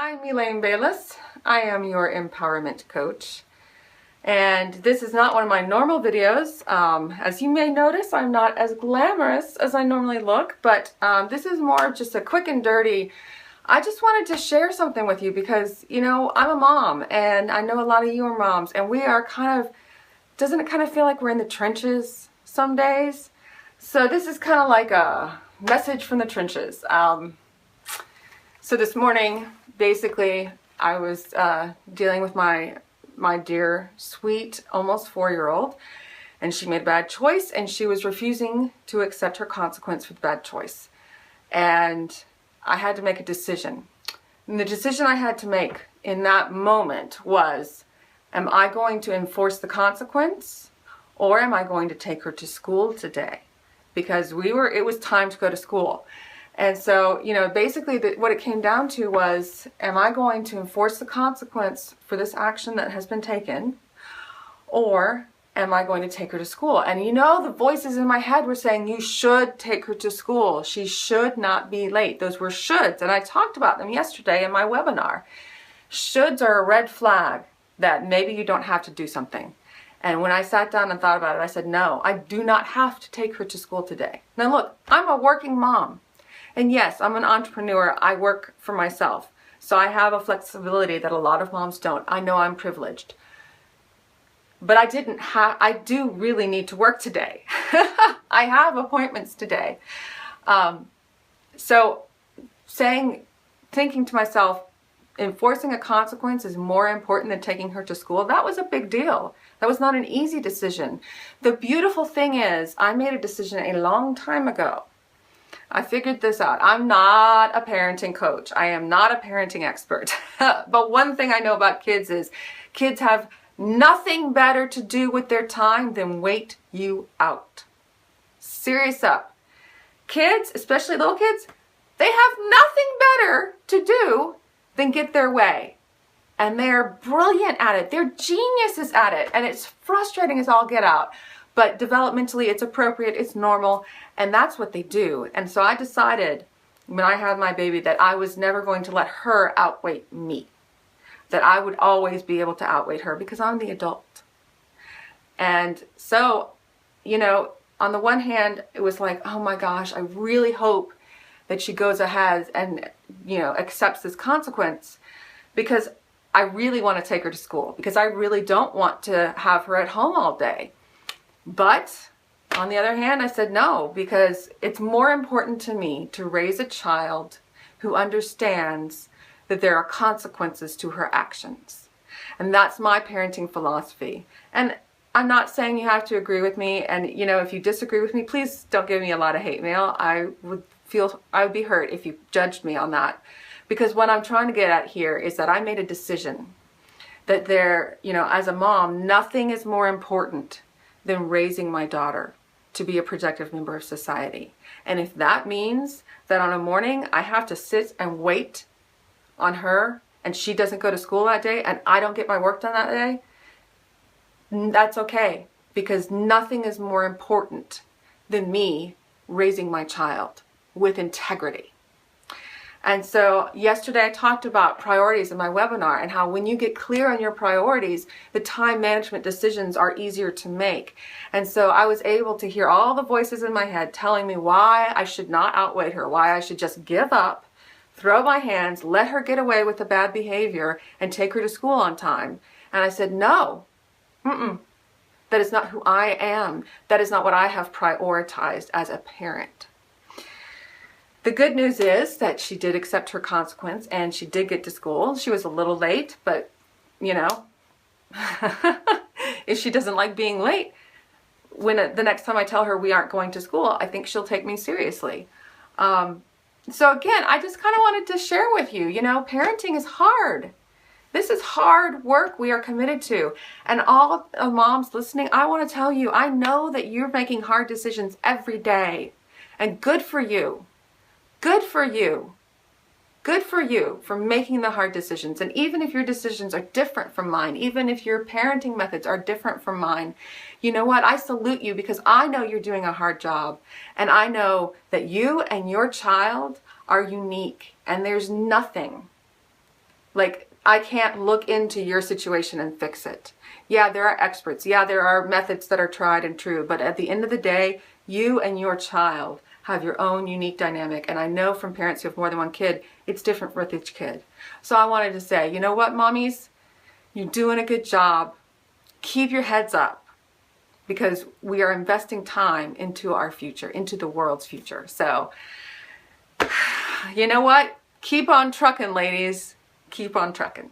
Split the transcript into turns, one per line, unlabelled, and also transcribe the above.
I'm Elaine.Bayless. I am your empowerment coach. And this is not one of my normal videos. As you may notice, I'm not as glamorous as I normally look, but this is more just a quick and dirty. I just wanted to share something with you because, you know, I'm a mom and I know a lot of you are moms, and we are doesn't it kind of feel like we're in the trenches some days? So this is kind of like a message from the trenches. So this morning, basically, I was dealing with my dear, sweet, almost 4-year-old, and she made a bad choice, and she was refusing to accept her consequence for the bad choice. And I had to make a decision. And the decision I had to make in that moment was, am I going to enforce the consequence, or am I going to take her to school today? Because it was time to go to school. And so, you know, basically what it came down to was, am I going to enforce the consequence for this action that has been taken, or am I going to take her to school? And you know, the voices in my head were saying, you should take her to school. She should not be late. Those were shoulds, and I talked about them yesterday in my webinar. Shoulds are a red flag that maybe you don't have to do something. And when I sat down and thought about it, I said, no, I do not have to take her to school today. Now look, I'm a working mom. And yes, I'm an entrepreneur. I work for myself. So I have a flexibility that a lot of moms don't. I know I'm privileged. But I do really need to work today. I have appointments today. So thinking to myself, enforcing a consequence is more important than taking her to school, that was a big deal. That was not an easy decision. The beautiful thing is, I made a decision a long time ago. I figured this out. I'm not a parenting coach. I am not a parenting expert. But one thing I know about kids is kids have nothing better to do with their time than wait you out. Serious up. Kids, especially little kids, they have nothing better to do than get their way. And they're brilliant at it. They're geniuses at it. And it's frustrating as all get out. But developmentally, it's appropriate, it's normal, and that's what they do. And so I decided when I had my baby that I was never going to let her outweigh me. That I would always be able to outweigh her because I'm the adult. And so, you know, on the one hand, it was like, oh my gosh, I really hope that she goes ahead and, you know, accepts this consequence, because I really want to take her to school, because I really don't want to have her at home all day. But on the other hand, I said no, because it's more important to me to raise a child who understands that there are consequences to her actions. And that's my parenting philosophy. And I'm not saying you have to agree with me. And, you know, if you disagree with me, please don't give me a lot of hate mail. I would be hurt if you judged me on that. Because what I'm trying to get at here is that I made a decision that you know, as a mom, nothing is more important than raising my daughter to be a productive member of society. And if that means that on a morning I have to sit and wait on her and she doesn't go to school that day and I don't get my work done that day, that's okay, because nothing is more important than me raising my child with integrity. And so yesterday I talked about priorities in my webinar, and how when you get clear on your priorities, the time management decisions are easier to make. And so I was able to hear all the voices in my head telling me why I should not outweigh her, why I should just give up, throw my hands, let her get away with the bad behavior and take her to school on time. And I said, no, that is not who I am. That is not what I have prioritized as a parent. The good news is that she did accept her consequence and she did get to school. She was a little late, but, you know, if she doesn't like being late, the next time I tell her we aren't going to school, I think she'll take me seriously. So again, I just kind of wanted to share with you, you know, parenting is hard. This is hard work we are committed to. And all of moms listening, I want to tell you, I know that you're making hard decisions every day. And good for you. Good for you. Good for you for making the hard decisions. And even if your decisions are different from mine, even if your parenting methods are different from mine, you know what? I salute you, because I know you're doing a hard job. And I know that you and your child are unique. And there's nothing Like, I can't look into your situation and fix it. Yeah, there are experts. Yeah, there are methods that are tried and true. But at the end of the day, you and your child have your own unique dynamic. And I know from parents who have more than one kid, it's different with each kid. So I wanted to say, you know what, mommies? You're doing a good job. Keep your heads up, because we are investing time into our future, into the world's future. So, you know what? Keep on trucking, ladies. Keep on trucking.